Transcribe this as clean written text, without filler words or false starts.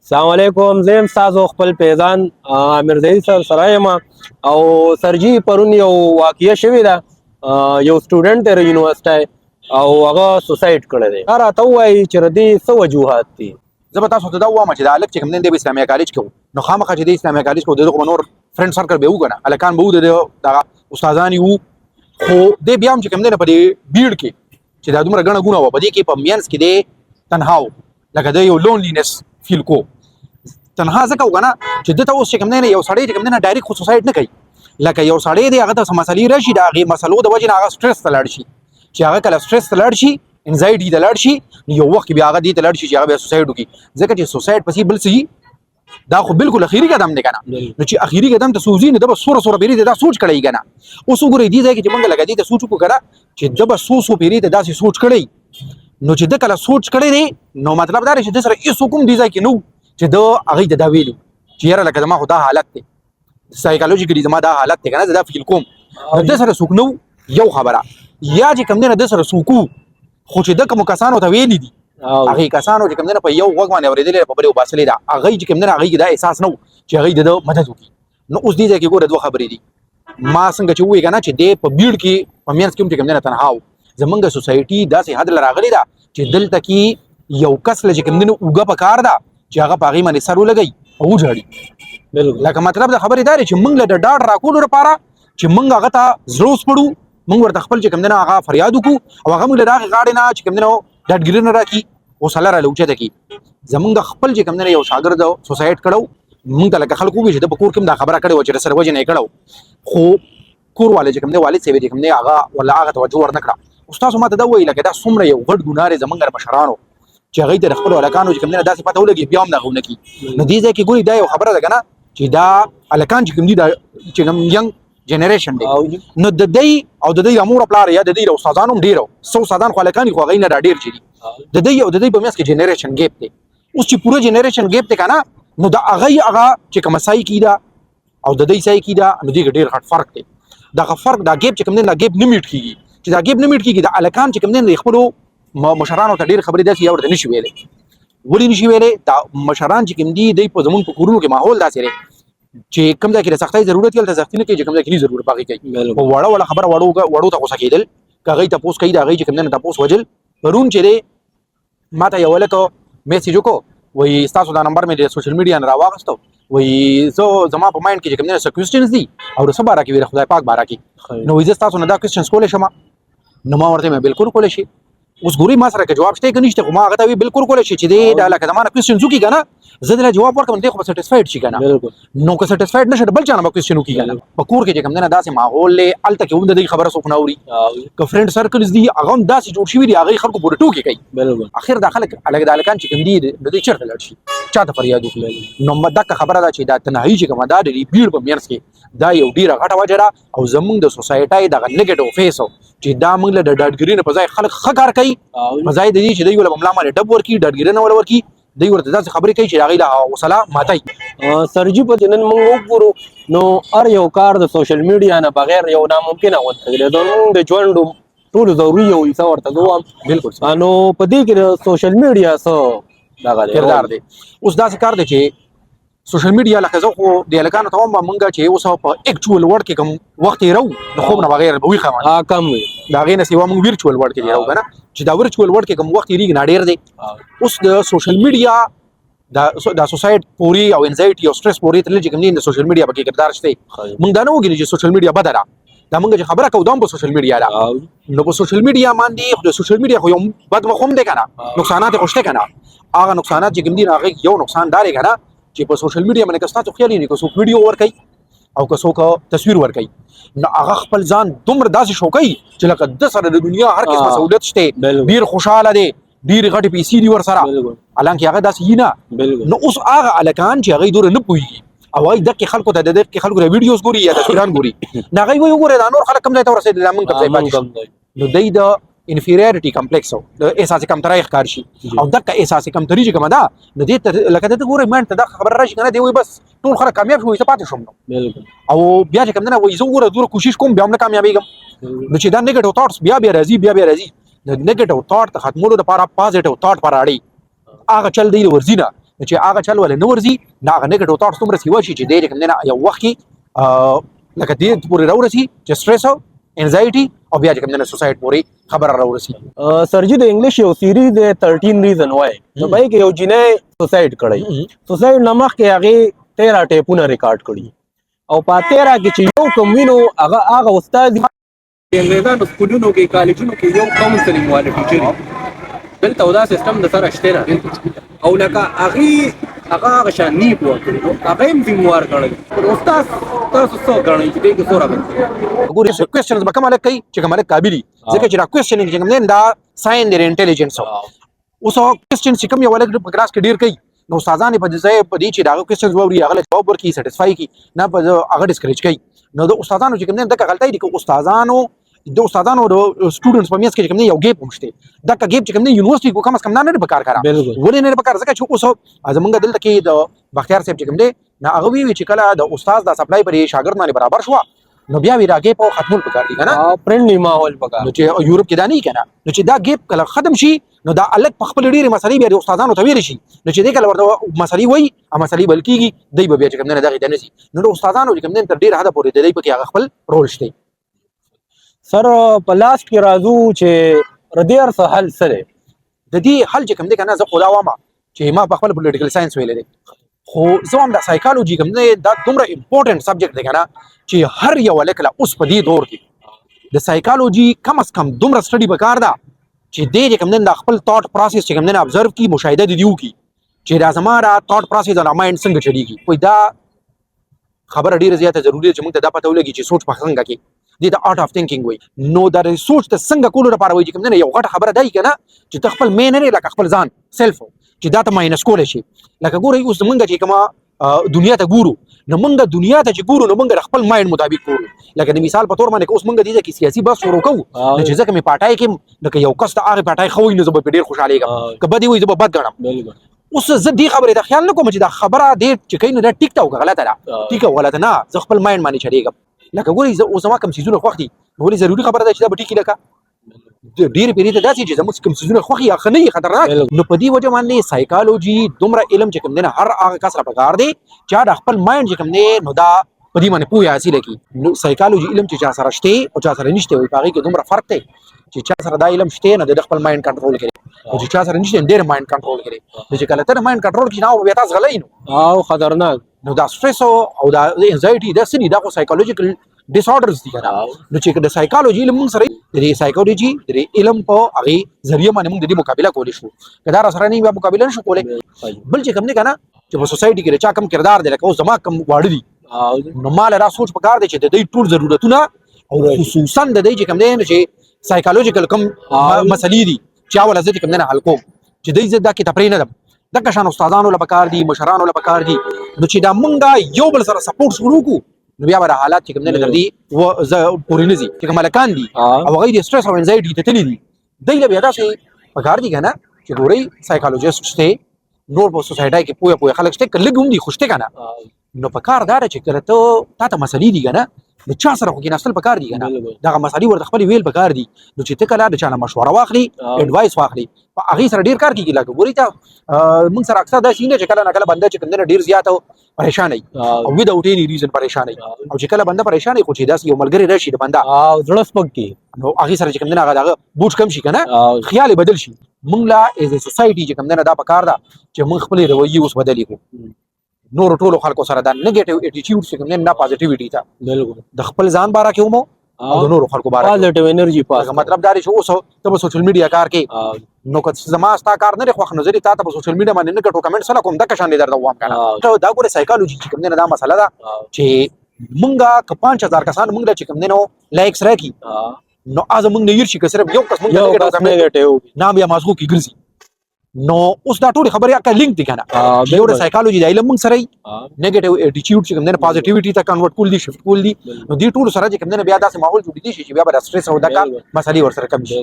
السلام علیکم. زم تاسو خپل پیژان امیر زئی سره یم او سرجی پرون یو واقعیا شوې ده. یو سټوډنټ د یونیورسيټي او هغه سوسایډ کړی دی. راته وایي چې د دې څه وجوهات دي. زه به تاسو ته دا وایم چې دا هلک چې کوم دی د اسلامي کالج کې و نو خامخا چې د اسلامي کالج کې و دغه نور فرند سرکل به وګڼه هلکان به و د دغه استادان وو خو دی بیا هم چې کوم دی نه په دې بیړ کې چې دا دومره ګڼه ګوڼه وه په دې کې په منځ کې دی تنها و لکه د یو لونلینس فیل کو تنها ځکه وګڼه چې دته اوس چې کوم دی نه یو سړی چې کوم دی نه ډایرکټ خو سوسایډ نه کوي لکه یو سړی دی هغه ته څه مسلې راشي د هغې مسلو د وجې نه هغه سټرس ته لاړ شي چې هغه کله سټرس ته لاړ شي انزایټي ته لاړ شي نو یو وخت بیا هغه دې ته لاړ شي چې هغه بیا سوسایډ وکړي ځکه چې سوسایډ پسې بل څه دا خو بالکل اخیری قدم دی که نه نو چې اخیری قدم ته سوځي نو ده به سوره پیرې ته دا سوچ کړی که نه اوس وګورئ دې ځای کې چې موږ لکه دې ته سوچ وکړو که نه چې ده به څو پیرې ته داسې سوچ کړی نو چې ده کله سوچ کړی دی نو مطلب دا دی چې ده سره هېڅ کوم دې ځای کې نه و چې ده هغوی ته دا ویلي چې یاره لکه زما خو دا حالت دی سایکالوجیکلي زما دا حالت دی که نه زه دا فیل کوم نو ده سره څوک نه و یو خبره یا چې کوم دی نه ده سره څوک و خو چې ده کومو کسانو ته ویلي دي هغې کسانو چې کوم دی نه په یو غوږ باندې اورېدلې ده په بلې وباسلې ده هغوی چې کوم دی نه هغوی کې دا احساس نه و چې هغوی د ده مدد وکړي نو اوس دې ځای کې ګوره دوه خبرې دي ما څنګه چې ووایې که نه چې دی په بیړ کې په منځ کې هم چې کوم دی نه تنها و زمونږ سوسایټي داسې حد له راغلې ده چې دلته کې یو کس له چې کوم دی نه اوږه په کار ده چې هغه په هغې باندې سر ولګوي او وژاړي لکه مطلب د خبرې دا دی چې موږ له د ډاډ راکولو لپاره چې موږ هغه ته زړه وسپړو موږ ورته خپل چې کوم دی نه هغه فریاد وکړو او هغه موږ له دغې غاړې نه چې کوم دی نه ډاډګیري نه راکړي حوصله راله اوچته کړي زموږ خپل چې کوم دی نه یو شاګرد سوسایډ کړو موږ ته لکه خلک ووایي چې ده په کور کې هم دا خبره کړې وه چې رسره وجې نه یې کړو خو کور والے چې کوم دی والد صاحب چې کوم دی هغه والله هغه توجه ورنه کړه اوس تاسو ما ته دا ووایي لکه دا څومره یو غټ ګناه دی زموږ د مشرانو چې هغوی ته د خپلو هلکانو چې کوم دی نه داسې پته ولګي بیا هم د هغه ونه کړي نو دې ځای کې ګورئ دا یو خبره ده که نه چې دا هلکان چې کوم دي دا چې کوم ینګ جنریشن دی نو د دوی او د دوی د مور پلار یا د دوی د استادانو هم ډېر څه استادان خو هلکان خو هغوی نه را ډېر چې دي د دوی او د دوی په منځ کې جنریشن ګیپ دی اوس چې پوره جنریشن ګیپ دی که نه نو د هغوی هغه چې کومه سایکي ده او د دوی سایکي ده نو دې کې ډېر غټ فرق دی دغه فرق دا ګیپ چې کوم دی دا ګیپ نه میټ کېږي چې دا ګیپ نه میټ کېږي د هلکان چې کوم دی د خپلو مشرانو ته ډېرې خبرې داسې یو ورته نه شي ویلی ولې نه شي ویلی دا مشران چې کوم دي دوی په زموږ په کورونو کې ماحول داسې دی چې کوم ځای کې د سختۍ ضرورت وي هلته سختي نه کوي چې کوم ځای کې نه ضرورت هغې کوي په وړه وړه خبره وړو ته غوسه کېدل که هغوی تپوس کوي د هغوی چې کوم دی نه تپوس وجل پرون چې دی ما ته یو هلک میسیج وکړو وایي ستاسو دا نمبر مې د سوشل میډیا نه راواخیستو وایي زه زما په مایند کې چې کوم دی نه څه کوېسچنز دي او د څه باره کې وي د خدای پاک باره کې نو وایي زه ستاسو نه دا کوېسچنز کولی شم نو ما ورته مې بالکل کولی شي اوس ګورئ ما سره که جواب شته که نشته خو ما هغه ته وي بالکل کولی شي چې دی دا لکه زما نه کوېسچنز وکړي که نه زه دله جواب ورکړم دی خو به سټسفاید شي که نه نو که سټسفاید نه شي بل چا نه به کوېسچن وکړي که نه په کور کې چې کوم دی نه داسې ماحول دی هلته کې هم د دوی خبره څوک نه اوري که فرینډ سرکلز دي هغه هم داسې جوړ شوي دي هغوی خلکو پورې ټوکې کوي اخر دا خلک د هلکان چې کوم دي د دوی چېرته لاړ شي چا ته فریاد وکړي نو دقه خبره ده چې دا تنهایي چې کومه دا د دې بیړ په منځ کې دا یو ډېره غټه وجه ده او زموږ د سوسایټۍ دغه نیګیټیو فیس چې دا موږ له د ډاډګیري نه په ځای خلک ښه کار کوي په ځای د دې چې دوی ول په ملا باندې ډب ورکړي ډاډګیري نه ول ورکړي دوی ورته داسې خبرې کوي چې د هغوی له حوصله ماتوي سرجي په نن موږ وګورو نو هر یو کار د سوشل میډیا نه بغیر یو ناممکنه غوندې دی زموږ د ژوند ټولو ضروري یو حصه ورته زه وایم بالکل نو په دې کې د سوشل میډیا څه دغه دی کردار دی اوس داسې کار دی چې سوشل میډیا لکه زه خو د هلکانو ته وایم موږ چې اوس په ایکچوال ورډ کې کوم وخت تېرو د خوب نه بغیر به ویښه باندې کم وي د هغې نه سوا موږ ویرچوال ورډ کې تېرو که نه چې دا ویرچوال ورډ کې کوم وخت تېرېږي نه ډېر دی اوس د سوشل میډیا دا سوسایډ پورې او انزایټي او سټرس پورې تللی چې کوم دي د سوشل میډیا پکې کردار شته موږ دا نه وګورو چې سوشل میډیا بده ده دا موږ چې خبره کوو دا هم په سوشل میډیا ده نو په سوشل میډیا باندې خو د سوشل میډیا خو یو بد مخ هم دی که نه نقصانات یې خو شته که نه هغه نقصانات چې کوم دي هغې یو نقصان دا دی که نه چې په سوشل میډیا باندې که ستاسو خیال وي که څوک ویډیو ورکوي او که څوک تصویر ورکوي نو هغه خپل ځان دومره داسې شو کوي چې لکه ده سره د دنیا هر قسمه سهولت شته ډېر خوشحاله دی ډېرې غټې پیسې دي ورسره حالانکې هغه داسې وي نه نو اوس هغه هلکان چې هغوی دومره نه پوهېږي او هغوی دقې خلکو ته د دقې خلکو ته ویډیوز ګوري یا تصویران ګوري نو هغوی وایي وګورئ دا نور خلک کوم ځای ته ورسېدل دا موږ کوم ځای پاتې شو نو دوی د انفیریارټي کمپلیکس د احساس کمترۍ ښکار شي او دقه احساس کمتري چې کومه ده نو دې ته لکه دته ګورئ ماینډ ته دا خبره راشي که نه دی وایي بس ټول خلک کامیاب شو زه پاتې شوم نو او بیا چې کوم دی نه وایي زه وګوره دومره کوشش کوم بیا هم نه کامیابېږم نو چې دا نیګیټیو تاټس بیا راځي راځي د نیګیټیو تاټ ته ختمولو دپاره پازیټیو تاټ پر اړوي هغه چل دی د ورځي نه چې هغه چل ولې نه ورځي نه هغه نیګیټیو تاټس دومره سیوا شي چې دی چې کوم دی نه یو وخت کې لکه دې پورې راورسي چې سټریس او انزایټي او بیا چې کوم دی نه سوسایډ پورې خبره راورسي. سرجی د انګلیش یو سیریز د 13 ریزن وای نو بای کې یو جنې سوسایډ کړی سوسایډ نمخ کې هغه 13 ټیپونه ریکارډ کړی او په 13 کې چې یو کوم وینو هغه استاد انګلیزانو سکولونو کې کالجونو کې یو کاونسلینګ والے ټیچر دلته دا سیستم د سره شته نه او لکه هغه شانی په هغه هم زموار کړل استاد تاسو څو غړنی چې دغه سره ګوري کوېسچنز به کومه کوي چې کومه قابلیت ځکه چې دا کوېسچنینګ چې کوم دی دا ساين دی انټيليجنس اوس کوېسچن چې کوم یو ولګ په کلاس کې ډیر کوي نو استادان په دې ځای په دې چې دا کوېسچنز ووري هغه جواب ورکړي سټیسفای کی نه په هغه ډیسکریج کوي نو د استادانو چې کوم دی دغه غلطۍ دي چې استادانو د سټوډنټس په میاس کې کوم یو ګیپ ومشته دا کا ګیپ چې کوم یونیورسيټي کو کم از کم نه په کار کړه ولې نه په کار ځکه چې اوس زمونږ دلته کې د بختیار صاحب چې کوم دی نه هغه وی چې کله د استاد د سپلای پر شاګرد باندې برابر شو نو بیا وی راګې په ختمول پکار دي کنه فرندلی ماحول پکار نو چې یورپ کې دا نه کنه نو چې دا ګیپ کله ختم شي نو دا الګ په خپل ډیره مسلې بیا د استادانو ته ویل شي نو چې دې کله ورته مسلې وای ا مسلې بلکېږي دای به بیا چې کوم نه دغه دنسي نو د استادانو چې کوم نه تر ډیر حد پورې دای په کې هغه خپل رول شته. سر په لاست کې راځو چې ردیار څه حل سره د دې حل چې کوم دی کنه زه خدا وامه چې ما په خپل پولیټیکل ساينس ویلې دي خو زه هم د سایکالوجي کوم دی دا دومره امپورټنت سبجیکټ دی کنه چې هر یو لکه اوس په دې دور کې د سایکالوجي کم از کم دومره سټډي وکړ دا چې دې کوم دی د خپل ثاټ پروسس چې کوم دی ابزرو کی مشاهده دیو کی چې دا زماره ثاټ پروسس د مایند څنګه چلیږي کوئی دا خبره ډیره زیاته ضروری ده چې موږ ته دا پته ولګي چې سوچ په څنګه کې د آرټ اف تھینکینګ وي نو دا سوچ ته څنګه کولو لپاره وایي چې کوم نه یو غټ خبره دی کنه چې خپل مین نه لکه خپل ځان سیلف چې دا ته ماینس کول شي لکه ګوري اوس موږ چې کومه دنیا ته ګورو نو موږ دنیا ته چې ګورو نو موږ خپل مایند مطابق ګورو لکه د مثال په تور باندې اوس موږ د دې کې سیاسي بحث ورو کوو چې ځکه مې پټای کې لکه یو کس ته هغه پټای خوې نو زه به ډیر خوشاله یم کبه دی وي زه به بد ګڼم اوس زه دې خبره ته خیال نه کوم چې دا خبره دې چې کین دا ټیک ټاک غلطه ده ټیک غلطه نه زه خپل مایند باندې چریږم لکه ګوري اوس ما کوم چیزونه خوښ دي ولې ضروری خبره ده چې دا به ټیک لکه ډیر پیری ته داسې چې زموږ کوم چیزونه خوښ یا خنۍ خطرناک نو په دې وجه باندې سایکالوجي دومره علم چې کوم نه هر هغه کس را پکار دی چې د خپل مایند چې کوم نه نو دا په دې باندې پوهه حاصل کی نو سایکالوجي علم چې چا سره شته او چا سره نشته وي پاره کې دومره فرق دی چې چا سره دا علم شته نه د خپل مایند کنټرول کړي او چې چا سره نشته ډیر مایند کنټرول کړي چې کله ته مایند کنټرول کړي نو بیا تاسو غلای نو او خطرناک نو دا سټریس او دا انزایټي دا سړي دا سایکالوجیکل ډیس آرډرز دي کنه نو چې د سایکالوجي علم سره د سایکالوجي د علم په هغه ذریعہ باندې موږ د دې مقابله کولی شو کدا را سره نه بیا مقابله نشو کولای بل چې کوم نه کنه چې په سوسایټي کې چا کم کردار دی لکه اوس زما کم واړه دي نو مال را سوچ پکار دی چې د دې ټول ضرورتونه او خصوصا د دې چې کوم نه چې سایکالوجیکل کم مسلې دي چې اول ځکه کوم نه حل کوم چې دې زدا کې تپری نه د کشان استادانو لپاره دي مشرانو لپاره دي نو چې دا مونږه یو بل سره سپورټ شروع کو نو بیا به حالات چې کوم نه لري و پورې نزي چې کوملکان دي او غوړي سټرس او انزایټي ته تللی دي دایله بیا تاسو پکار دي کنه چې ګوري سایکالوجیست شته نور په سوسایټي کې پوهه خلک شته کله ګوم دي خوشته کنه نو پکار دار چې کله ته مسلې دي کنه نو چا سره خو کې نسل پکار دي کنه دا مسلې ورته خپل ویل پکار دي نو چې ته کله د چانه مشوره واخلي اډوایس واخلي هغه سره ډیر کار کیږي لکه ګوري ته موږ سره اکثر دا شي نه چې کله نه کله بنده چې کوم ډیر زیات پریشان وي او وداوټ اني ریزن پریشان وي او چې کله بنده پریشان وي خو چې داس یو ملګری راشي د بنده او زړه سپک کی نو هغه سره چې کوم نه هغه بوج کم شي کنه خیال بدل شي موږ لا ایز ا سوسایټي چې کوم نه دا پکار ده چې موږ خپل رویه اوس بدلی کو نور ټولو خلکو سره دا نیگیټیو اټیټیوډ چې کوم نه پازیټیویټی تا بالکل د خپل ځان بارا کې ومو او د نور خلکو بارا پازیټیو انرژي پاس مطلب دا چې اوس ته سوشل میډیا کار کې نو که زما ستا کار نه خوښ نظر تا ته سوشل میډیا باندې نه کټو کمنټ سره کوم د کشان دې درته وام کنه دا ګوره سایکالوجي چې کوم نه دا مسله ده چې مونږه ک 5000 کسان مونږ چې کوم نه لایکس راکی نو از مونږ نه یې شي که صرف یو کس مونږ نیگیټیو نام یا مازغو کې ګرځي نو اوس دا ټول خبره کا لینک دي کنه یو د سایکالوجي د علم سره نیگیټیو اټیټیوډ چې کوم نه پازیټیویټی ته کنورټ کول دي شفت کول دي نو دې ټول سره چې کوم نه بیا داسې ماحول جوړ دي چې بیا به سټریس او دغه مسالې ور سره کم شي